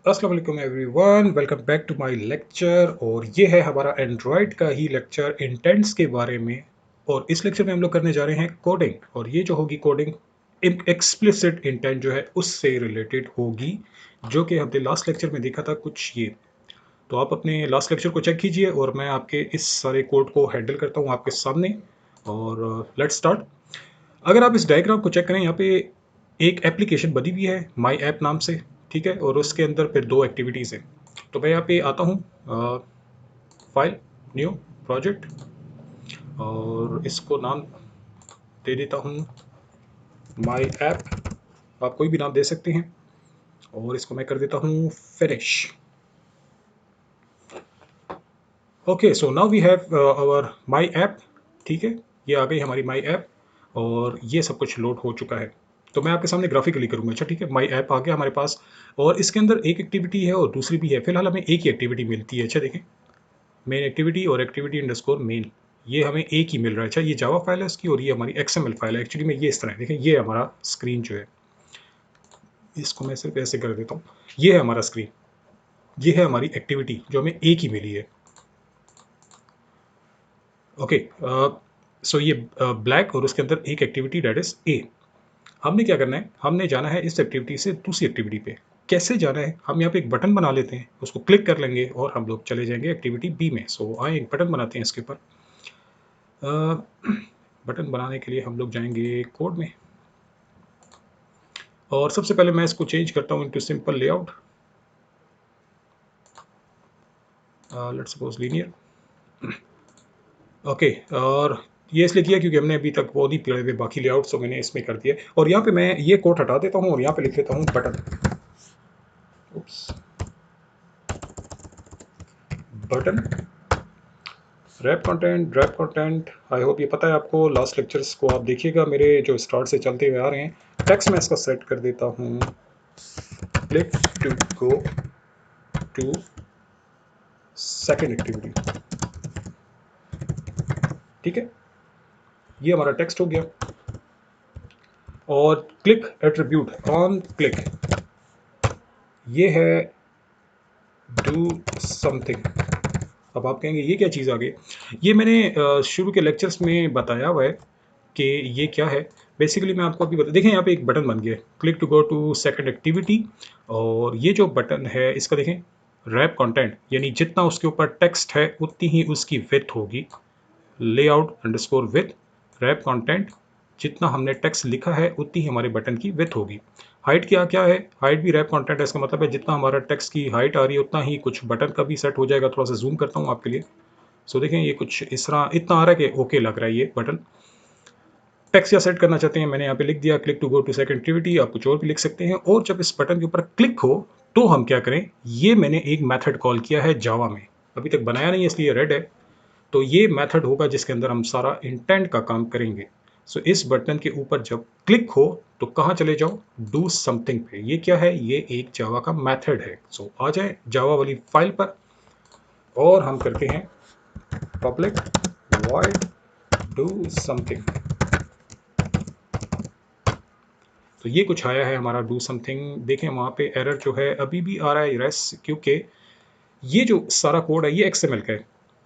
अस्सलाम वालेकुम everyone, welcome back to my lecture. और ये है हमारा एंड्रॉयड का ही लेक्चर इंटेंट्स के बारे में। और इस लेक्चर में हम लोग करने जा रहे हैं कोडिंग, और ये जो होगी कोडिंग एक्सप्लिसिट इंटेंट जो है उससे रिलेटेड होगी, जो कि हमने लास्ट लेक्चर में देखा था कुछ ये। तो आप अपने लास्ट लेक्चर को चेक कीजिए और मैं आपके इस सारे कोड को हैंडल करता हूँ आपके सामने। और लेट्स स्टार्ट। अगर आप इस डायग्राम को चेक करें, यहाँ पे एक एप्लीकेशन बनी हुई है माई ऐप नाम से, ठीक है। और उसके अंदर फिर दो एक्टिविटीज़ हैं। तो मैं यहाँ पे आता हूँ, फाइल, न्यू, प्रोजेक्ट, और इसको नाम दे देता हूँ माई ऐप। आप कोई भी नाम दे सकते हैं। और इसको मैं कर देता हूँ finish. Okay, so now we have our my app. ठीक है, ये आ गई हमारी माई ऐप और ये सब कुछ लोड हो चुका है। तो मैं आपके सामने ग्राफिकली करूँगा। अच्छा, ठीक है, माई ऐप आ गया हमारे पास और इसके अंदर एक एक्टिविटी है और दूसरी भी है। फिलहाल हमें एक ही एक्टिविटी मिलती है। अच्छा देखें, मेन एक्टिविटी और एक्टिविटी अंडरस्कोर मेन, ये हमें एक ही मिल रहा है। अच्छा, ये जावा फाइल है इसकी और ये हमारी एक्सएमएल फाइल है। एक्चुअली में ये इस तरह है, देखें, ये हमारा स्क्रीन जो है, इसको मैं सिर्फ ऐसे कर देता हूँ। ये है हमारा स्क्रीन, ये है हमारी एक्टिविटी जो हमें एक ही मिली है। ओके, सो ये ब्लैक और उसके अंदर एक एक्टिविटी डेट इज ए। हमने क्या करना है, हमने जाना है इस एक्टिविटी से दूसरी एक्टिविटी पे। कैसे जाना है, हम यहाँ पे एक बटन बना लेते हैं, उसको क्लिक कर लेंगे और हम लोग चले जाएंगे एक्टिविटी बी में। सो आए एक बटन बनाते हैं इसके ऊपर। बटन बनाने के लिए हम लोग जाएंगे कोड में और सबसे पहले मैं इसको चेंज करता हूँ into simple layout. Let's suppose linear. Okay, और ये इसलिए किया क्योंकि हमने अभी तक वो नहीं पढ़े थे बाकी लेआउट, तो मैंने इसमें कर दिया। और यहाँ पे मैं ये कोड हटा देता हूँ और यहाँ पे लिख देता हूँ button. Oops, button wrap content, wrap content. I hope ये पता है आपको। लास्ट लेक्चर्स को आप देखिएगा मेरे जो स्टार्ट से चलते हुए आ रहे हैं। टेक्स्ट में इसका सेट कर देता हूँ click to go to second activity. ठीक है, ये हमारा टेक्स्ट हो गया। और क्लिक एट्रीब्यूट ऑन क्लिक, ये है डू समथिंग। अब आप कहेंगे ये क्या चीज़ आ गई। ये मैंने शुरू के लेक्चर्स में बताया हुआ है कि ये क्या है। बेसिकली मैं आपको अभी बता, देखें यहाँ पे एक बटन बन गया, click to go to second activity. और ये जो बटन है इसका देखें, रैप कंटेंट, यानी जितना उसके ऊपर टेक्स्ट है उतनी ही उसकी विड्थ होगी। Layout underscore with wrap content, जितना हमने टेक्स्ट लिखा है उतनी ही हमारे बटन की विड्थ होगी। हाइट क्या क्या है, हाइट भी रैप कंटेंट है। इसका मतलब है जितना हमारा टेक्स्ट की हाइट आ रही है उतना ही कुछ बटन का भी सेट हो जाएगा। थोड़ा सा जूम करता हूँ आपके लिए। सो देखें, ये कुछ इस तरह इतना आ रहा है कि ओके लग रहा है ये बटन। टेक्स्ट या सेट करना चाहते हैं, मैंने यहाँ पे लिख दिया click to go to second activity. आप कुछ और भी लिख सकते हैं। और जब इस बटन के ऊपर क्लिक हो तो हम क्या करें, ये मैंने एक मेथड कॉल किया है जावा में, अभी तक बनाया नहीं है इसलिए रेड है। तो ये मेथड होगा जिसके अंदर हम सारा इंटेंट का काम करेंगे। सो इस बटन के ऊपर जब क्लिक हो तो कहाँ चले जाओ, डू समथिंग पे। ये क्या है, ये एक जावा का मेथड है। सो आ जाए जावा वाली फाइल पर और हम करते हैं पब्लिक वॉइड डू समथिंग। तो ये कुछ आया है हमारा डू समथिंग। देखें वहाँ पे एरर जो है अभी भी आ रहा है रेस, क्योंकि ये जो सारा कोड है ये एक्सएमएल का है।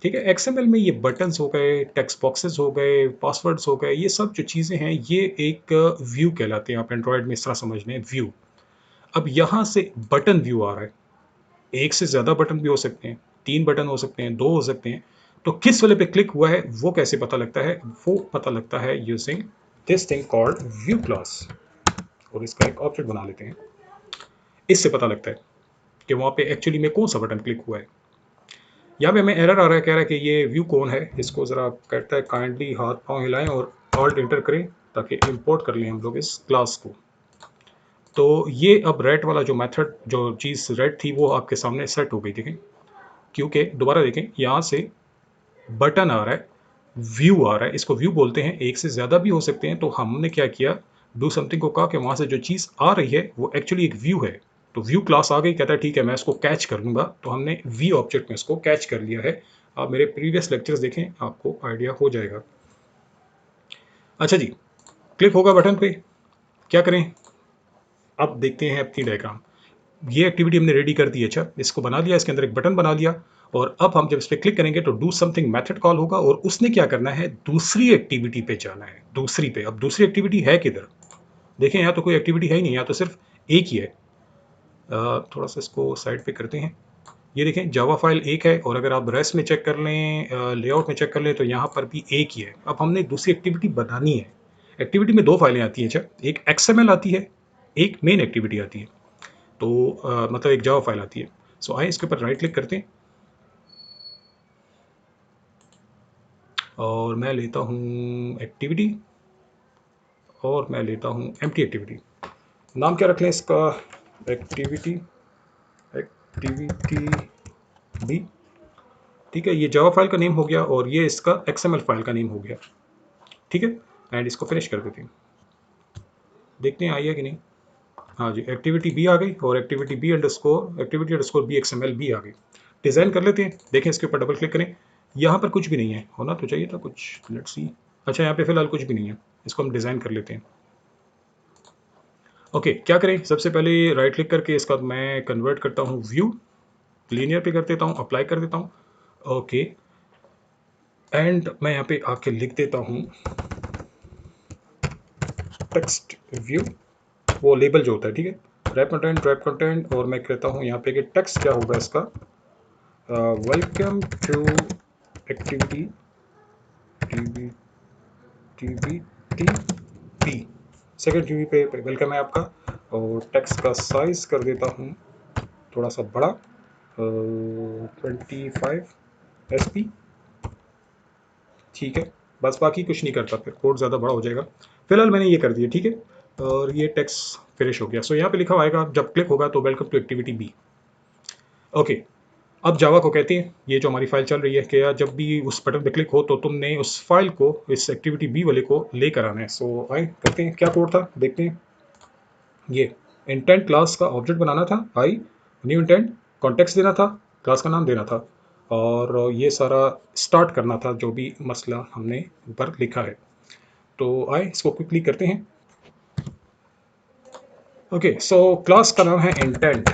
ठीक है, एक्सएमएल में ये बटन्स हो गए, टेक्स्ट बॉक्सेस हो गए, पासवर्ड्स हो गए, ये सब जो चीज़ें हैं ये एक व्यू कहलाते हैं। आप एंड्रॉयड में इस तरह समझ लें, व्यू। अब यहाँ से बटन व्यू आ रहा है। एक से ज़्यादा बटन भी हो सकते हैं, 3 बटन हो सकते हैं, 2 हो सकते हैं। तो किस वाले पे क्लिक हुआ है वो कैसे पता लगता है, वो पता लगता है using this thing called view class. और इसका एक ऑब्जेक्ट बना लेते हैं, इससे पता लगता है कि वहाँ पे एक्चुअली में कौन सा बटन क्लिक हुआ है। यहाँ पे हमें एरर आ रहा है, कह रहा है कि ये व्यू कौन है। इसको ज़रा कहता है काइंडली हाथ पांव हिलाएं और ऑल्ट इंटर करें ताकि इंपोर्ट कर लें हम लोग इस क्लास को। तो ये अब रेड वाला जो मेथड, जो चीज़ रेड थी वो आपके सामने सेट हो गई, देखें। क्योंकि दोबारा देखें, यहाँ से बटन आ रहा है, व्यू आ रहा है। इसको व्यू बोलते हैं, एक से ज़्यादा भी हो सकते हैं। तो हमने क्या किया, डू समथिंग को कहा कि वहाँ से जो चीज़ आ रही है वो एक्चुअली एक व्यू है। तो व्यू क्लास आ गई, कहता है ठीक है मैं इसको कैच कर लूँगा। तो हमने वी ऑब्जेक्ट में इसको कैच कर लिया है। आप मेरे प्रीवियस लेक्चर्स देखें, आपको आइडिया हो जाएगा। अच्छा जी, क्लिक होगा बटन पे, क्या करें। अब देखते हैं अपनी डायग्राम। ये एक्टिविटी हमने रेडी कर दी है। अच्छा, इसको बना लिया, इसके अंदर एक बटन बना लिया, और अब हम जब इस पर क्लिक करेंगे तो डू समथिंग मेथड कॉल होगा, और उसने क्या करना है, दूसरी एक्टिविटी पे जाना है, दूसरी पे। अब दूसरी एक्टिविटी है किधर, देखें यहाँ तो कोई एक्टिविटी है ही नहीं, यहाँ तो सिर्फ एक ही है। थोड़ा सा इसको साइड पे करते हैं। ये देखें जावा फाइल एक है, और अगर आप रेस्ट में चेक कर लें, लेआउट में चेक कर लें, तो यहाँ पर भी एक ही है। अब हमने दूसरी एक्टिविटी बनानी है। एक्टिविटी में दो फाइलें आती हैं। अच्छा, एक XML आती है, एक मेन एक्टिविटी आती है। तो मतलब एक जावा फाइल आती है। सो आए इसके ऊपर राइट क्लिक करते हैं, और मैं लेता हूँ एक्टिविटी, और मैं लेता हूँ एम्प्टी एक्टिविटी। नाम क्या रख लें इसका, एक्टिविटी, एक्टिविटी बी। ठीक है, ये जावा फाइल का नेम हो गया, और ये इसका XML फाइल का नेम हो गया। ठीक है, एंड इसको फिनिश कर देते हैं, देखते हैं आई है कि नहीं। हाँ जी, एक्टिविटी बी आ गई, और activity B underscore B XML B आ गई। डिज़ाइन कर लेते हैं, देखें इसके ऊपर डबल क्लिक करें, यहाँ पर कुछ भी नहीं है, होना तो चाहिए था कुछ, लेट्स सी। अच्छा, यहाँ पे फिलहाल कुछ भी नहीं है, इसको हम डिज़ाइन कर लेते हैं। ओके, क्या करें, सबसे पहले राइट क्लिक करके इसका मैं कन्वर्ट करता हूँ व्यू, लीनियर पे कर देता हूँ, अप्लाई कर देता हूँ। ओके, एंड मैं यहाँ पे आके लिख देता हूँ टेक्स्ट व्यू, वो लेबल जो होता है। ठीक है, रैप कंटेंट, और मैं कहता हूँ यहाँ पे कि टेक्स्ट क्या होगा इसका, welcome to activity T P. Second TV पे वेलकम है आपका, और टेक्स्ट का साइज कर देता हूँ थोड़ा सा बड़ा, 25 SP। ठीक है, बस बाकी कुछ नहीं करता, फिर कोड ज़्यादा बड़ा हो जाएगा। फिलहाल मैंने ये कर दिया। ठीक है, और ये टेक्स्ट फिनिश हो गया। सो यहाँ पे लिखा आएगा जब क्लिक होगा तो welcome to activity B. Okay, अब जावा को कहते हैं, ये जो हमारी फाइल चल रही है, कि जब भी उस बटन पे क्लिक हो तो तुमने उस फाइल को, इस एक्टिविटी बी वाले को लेकर आना है। सो आए करते हैं, क्या कोड था देखते हैं। ये इंटेंट क्लास का ऑब्जेक्ट बनाना था, आई न्यू इंटेंट, कॉन्टेक्स्ट देना था, क्लास का नाम देना था, और ये सारा स्टार्ट करना था जो भी मसला हमने ऊपर लिखा है। तो आए इसको क्विकली करते हैं। ओके, सो क्लास का नाम है इंटेंट,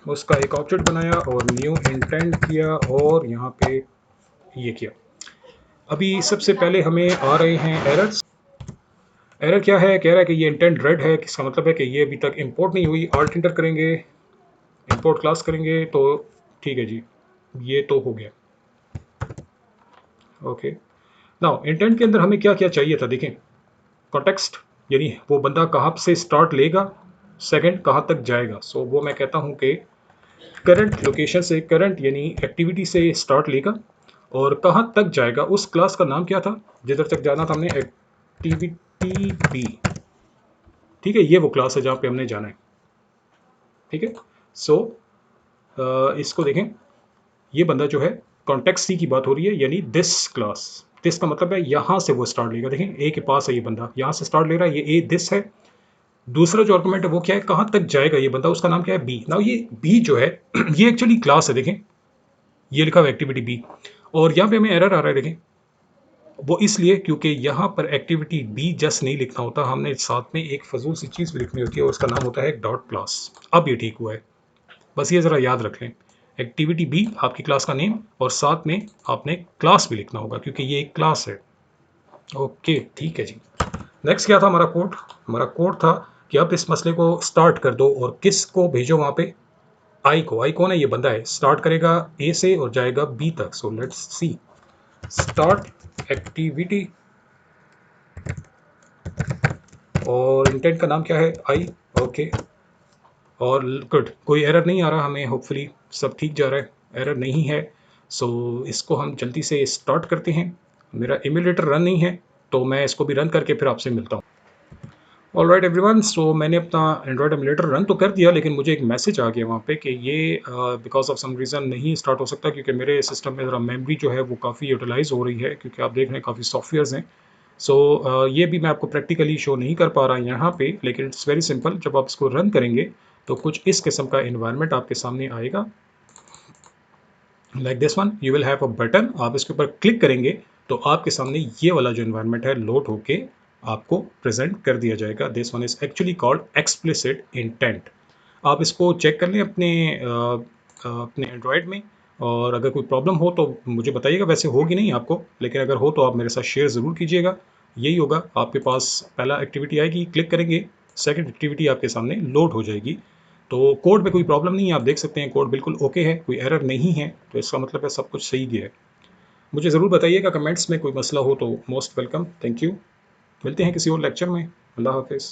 उसका एक ऑब्जेक्ट बनाया और न्यू इंटेंट किया, और यहाँ पे ये किया। अभी सबसे पहले हमें आ रहे हैं एरर्स। एरर क्या है, कह रहा है कि ये इंटेंट रेड है, किसका मतलब है कि ये अभी तक इंपोर्ट नहीं हुई। ऑल्ट इंटर करेंगे, इंपोर्ट क्लास करेंगे, तो ठीक है जी, ये तो हो गया। ओके, नाउ इंटेंट के अंदर हमें क्या क्या चाहिए था, देखें। कॉन्टेक्स्ट, यानी वो बंदा कहाँ से स्टार्ट लेगा, सेकंड कहाँ तक जाएगा। सो वो मैं कहता हूँ कि करंट लोकेशन से, करंट यानी एक्टिविटी से स्टार्ट लेगा, और कहाँ तक जाएगा, उस क्लास का नाम क्या था जिधर तक जाना था हमने, एक्टिविटी बी। ठीक है, ये वो क्लास है जहाँ पे हमने जाना है। ठीक है, सो इसको देखें, ये बंदा जो है, कॉन्टेक्स्ट सी की बात हो रही है, यानी दिस क्लास। दिस का मतलब है यहाँ से वो स्टार्ट लेगा। देखें, ए के पास है ये बंदा, यहाँ से स्टार्ट ले रहा है, ये ए दिस है। दूसरा जो आर्गुमेंट है वो क्या है, कहाँ तक जाएगा ये बंदा, उसका नाम क्या है, बी। नाउ ये बी जो है ये एक्चुअली क्लास है। देखें, ये लिखा हुआ एक्टिविटी बी, और यहाँ पे हमें एरर आ रहा है। देखें, वो इसलिए क्योंकि यहाँ पर एक्टिविटी बी जस्ट नहीं लिखना होता, हमने साथ में एक फजूल सी चीज़ भी लिखनी होती है, और उसका नाम होता है डॉट क्लास। अब ये ठीक हुआ है, बस ये ज़रा याद रख लें, एक्टिविटी बी आपकी क्लास का नेम, और साथ में आपने क्लास भी लिखना होगा क्योंकि ये एक क्लास है। ओके, ठीक है जी। नेक्स्ट क्या था हमारा कोड, हमारा कोड था कि आप इस मसले को स्टार्ट कर दो, और किस को भेजो वहाँ पे, आई को। आई कौन है, ये बंदा है, स्टार्ट करेगा ए से और जाएगा बी तक। So let's see, start activity, और इंटेंट का नाम क्या है, आई। ओके, और गुड, कोई एरर नहीं आ रहा हमें, होपफुली सब ठीक जा रहा है, एरर नहीं है। सो इसको हम जल्दी से स्टार्ट करते हैं। मेरा इम्यूलेटर रन नहीं है, तो मैं इसको भी रन करके फिर आपसे मिलता हूँ। ऑलराइट एवरीवन, सो मैंने अपना एंड्रॉयड एमुलेटर रन तो कर दिया, लेकिन मुझे एक मैसेज आ गया वहाँ पे कि ये बिकॉज ऑफ सम रीज़न नहीं स्टार्ट हो सकता, क्योंकि मेरे सिस्टम में ज़रा मेमोरी जो है वो काफ़ी यूटिलाइज़ हो रही है, क्योंकि आप देख रहे हैं काफ़ी सॉफ्टवेयर्स हैं। सो ये भी मैं आपको प्रैक्टिकली शो नहीं कर पा रहा यहाँ पे, लेकिन इट्स वेरी सिंपल। जब आप इसको रन करेंगे तो कुछ इस किस्म का इन्वायरमेंट आपके सामने आएगा, like this one. You will have a button, आप इसके ऊपर क्लिक करेंगे तो आपके सामने ये वाला जो इन्वायरमेंट है लोड होके आपको प्रेजेंट कर दिया जाएगा। This one is actually called explicit intent. आप इसको चेक कर लें अपने एंड्रॉयड में, और अगर कोई प्रॉब्लम हो तो मुझे बताइएगा। वैसे होगी नहीं आपको, लेकिन अगर हो तो आप मेरे साथ शेयर ज़रूर कीजिएगा। यही होगा, आपके पास पहला एक्टिविटी आएगी, क्लिक करेंगे, सेकंड एक्टिविटी आपके सामने लोड हो जाएगी। तो कोड में कोई प्रॉब्लम नहीं है, आप देख सकते हैं कोड बिल्कुल ओके है, कोई एरर नहीं है, तो इसका मतलब है सब कुछ सही गया है। मुझे ज़रूर बताइएगा कमेंट्स में, कोई मसला हो तो मोस्ट वेलकम। Thank you. मिलते हैं किसी और लेक्चर में। अल्लाह हाफ़िज़।